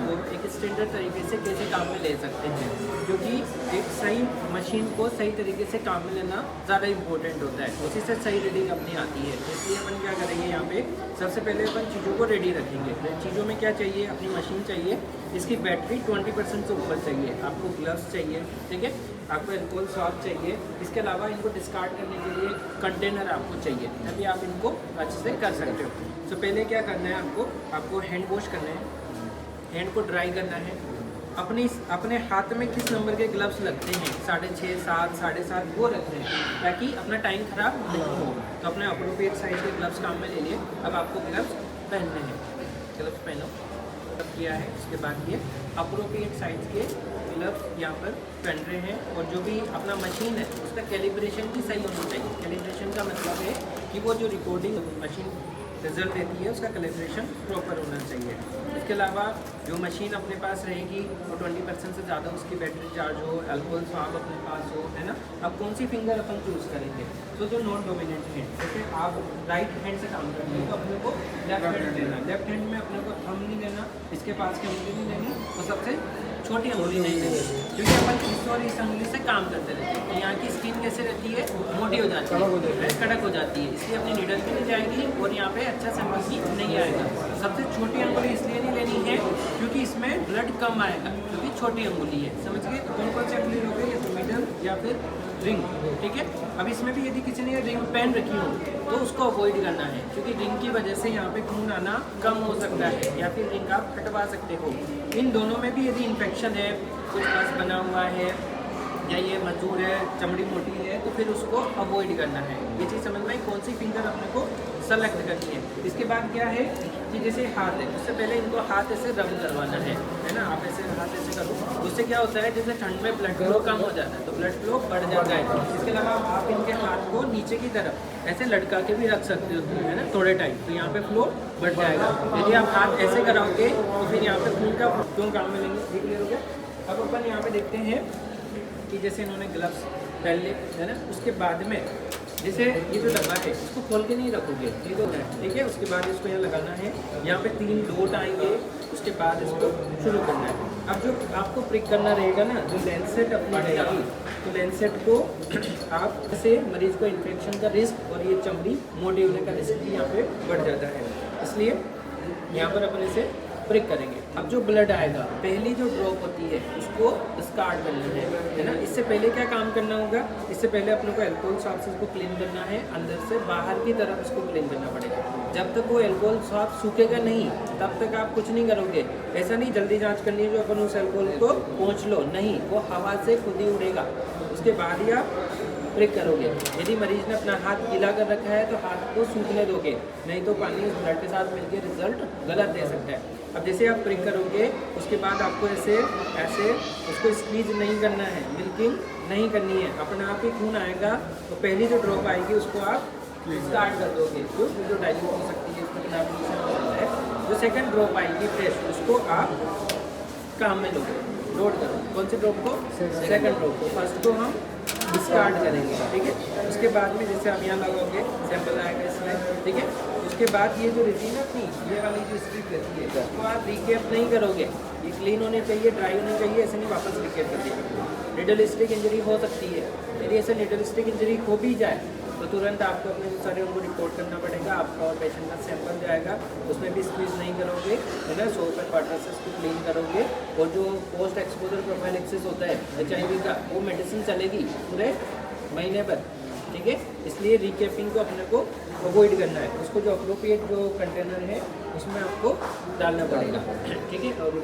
को एक स्टैंडर्ड तरीके से कैसे काम में ले सकते हैं, क्योंकि एक सही मशीन को सही तरीके से काम में लेना ज़्यादा इंपॉर्टेंट होता है, उसी से सही रीडिंग अपनी आती है। इसलिए अपन क्या करेंगे, यहाँ पे सबसे पहले अपन चीज़ों को रेडी रखेंगे। चीज़ों में क्या चाहिए, अपनी मशीन चाहिए, इसकी बैटरी 20% से ऊपर चाहिए, आपको ग्लव्स चाहिए, ठीक है, आपको एल्कोहल स्वाब चाहिए, इसके अलावा इनको डिस्कार्ड करने के लिए कंटेनर आपको चाहिए, तभी आप इनको अच्छे से कर सकते हो। तो पहले क्या करना है, आपको हैंड वॉश करना है, हैंड को ड्राई करना है। अपने हाथ में किस नंबर के ग्लव्स लगते हैं, 6.5, 7, 7.5 वो रखने हैं, ताकि अपना टाइम खराब नहीं हो। तो अपने अप्रोप्रिएट साइज के ग्लव्स काम में ले लिए। अब आपको ग्लव्स पहनने हैं, ग्लव्स पहनो। तब किया है, इसके बाद ये अप्रोप्रिएट साइज के ग्लव्स यहाँ पर पहन रहे हैं। और जो भी अपना मशीन है उसका कैलिब्रेशन भी सही होना चाहिए। कैलिब्रेशन का मतलब है कि वो जो रिकॉर्डिंग मशीन रिजल्ट देती है उसका कैलिब्रेशन प्रॉपर होना चाहिए। इसके अलावा जो मशीन अपने पास रहेगी वो 20% से ज़्यादा उसकी बैटरी चार्ज हो, अल्कोहल स्वाब अपने पास हो, है ना। अब कौन सी फिंगर अपन चूज़ करेंगे, तो जो नॉन डोमिनेंट है, जैसे आप राइट हैंड से काम करते हैं तो अपने को लेफ्ट हैंड लेना। लेफ्ट हैंड में अपने को थंब नहीं लेना, इसके पास की उंगली नहीं लेनी, और सबसे छोटी उंगली नहीं लेनी, क्योंकि अपन इस और इस उंगली से काम करते रहते हैं। तो यहाँ की स्किन कैसे रहती है, मोटी हो जाती है, कड़क हो जाती है, इसलिए अपनी नीडल भी नहीं जाएगी और यहाँ पे अच्छा सैंपल भी नहीं आएगा। सबसे छोटी अंगुली इसलिए नहीं लेनी है क्योंकि इसमें ब्लड कम आएगा, क्योंकि छोटी अंगुली है, समझ गए। तो कौन कौन सी अंगुली लोगे, या तो मिडल या फिर रिंग, ठीक है। अब इसमें भी यदि किसी ने रिंग पहन रखी हो तो उसको अवॉइड करना है, क्योंकि रिंग की वजह से यहाँ पे खून आना कम हो सकता है, या फिर रिंग आप हटवा सकते हो। इन दोनों में भी यदि इन्फेक्शन है, कुछ पस बना हुआ है, या ये मजदूर है, चमड़ी मोटी है, तो फिर उसको अवॉइड करना है। ये चीज़ समझ में, कौन सी फिंगर अपने को सेलेक्ट करनी है। इसके बाद क्या है कि जैसे हाथ है, उससे पहले इनको हाथ ऐसे रब करवाना है ना। आप ऐसे हाथ ऐसे करो, उससे क्या होता है, जैसे ठंड में ब्लड फ्लो कम हो जाता है तो ब्लड फ्लो बढ़ जाता है। इसके अलावा आप इनके हाथ को नीचे की तरफ ऐसे लटका के भी रख सकते हो, है ना, थोड़े टाइम, तो यहाँ पे फ्लो बढ़ जाएगा। यदि आप हाथ ऐसे कराओगे तो फिर यहाँ पे खून का क्यों काम में लेंगे, ठीक है। अब अपन यहाँ पे देखते हैं कि जैसे इन्होंने ग्लव्स पहन लिए, है ना, उसके बाद में जैसे ये जो डब्बा है इसको खोल के नहीं रखोगे, ठीक है। उसके बाद इसको यहाँ लगाना है, यहाँ पे 3 डॉट आएंगे, उसके बाद इसको शुरू करना है। अब जो आपको प्रिक करना रहेगा ना, जो लेंसेट अपनी रहेगी, तो लेंसेट को आप जैसे मरीज को इन्फेक्शन का रिस्क और ये चमड़ी मोटी होने का रिस्क भी यहाँ पे बढ़ जाता है, इसलिए यहाँ पर अपन इसे प्रिक करेंगे। अब जो ब्लड आएगा, पहली जो ड्रॉप होती है उसको डिस्कार्ड करना है ना। इससे पहले क्या काम करना होगा, इससे पहले अपने को एल्कोहल स्वाब से इसको क्लीन करना है, अंदर से बाहर की तरफ इसको क्लीन करना पड़ेगा। जब तक वो एल्कोहल स्वाब सूखेगा नहीं तब तक आप कुछ नहीं करोगे। ऐसा नहीं जल्दी जांच करनी है जो अपन उस एल्कोहल को पोंछ लो, नहीं, वो हवा से खुद ही उड़ेगा, उसके बाद ही आप प्रिक करोगे। यदि मरीज ने अपना हाथ गीला कर रखा है तो हाथ को सूखने दोगे, नहीं तो पानी उस ब्लड के साथ मिलकर रिजल्ट गलत दे सकता है। अब जैसे आप प्रिक करोगे उसके बाद आपको ऐसे उसको स्क्वीज नहीं करना है, मिल्किंग नहीं करनी है, अपने आप ही खून आएगा। तो पहली जो ड्रॉप आएगी उसको आप स्टार्ट कर दोगे, जो डाइल्यूट हो सकती है, इसमें खराब है। जो सेकंड ड्रॉप आएगी फ्रेश, उसको आप काम में लोगे, लोड करो। कौन से ड्रॉप को, सेकंड ड्रॉप को। फर्स्ट को हम डिस्कार्ड करेंगे, ठीक है। उसके बाद में जैसे आप यहाँ लगाओगे सैंपल आएगा इसमें, ठीक है। उसके बाद ये जो रेजिन अपनी ये वाली जो स्ट्रिप रहती है उसको आप रिकेप नहीं करोगे, ये क्लीन होनी चाहिए, ड्राई होनी चाहिए, ऐसे नहीं वापस रिकेप कर दिया। निडल स्टिक इंजरी हो सकती है, यदि ऐसे निडल स्टिक इंजरी हो भी जाए तो तुरंत आपको अपने सारे उनको रिपोर्ट करना पड़ेगा। आपका और पेशेंट का सैंपल जाएगा, उसमें भी स्क्वीज नहीं करोगे, है ना, सोप एंड वाटर से उसको क्लीन करोगे। और जो पोस्ट एक्सपोजर प्रोफाइलेक्सिस होता है HIV का, वो मेडिसिन चलेगी पूरे महीने भर, ठीक है। इसलिए रिकेपिंग को अपने को अवॉइड करना है, उसको जो अप्रोप्रिएट जो कंटेनर है उसमें आपको डालना पड़ेगा, ठीक है। और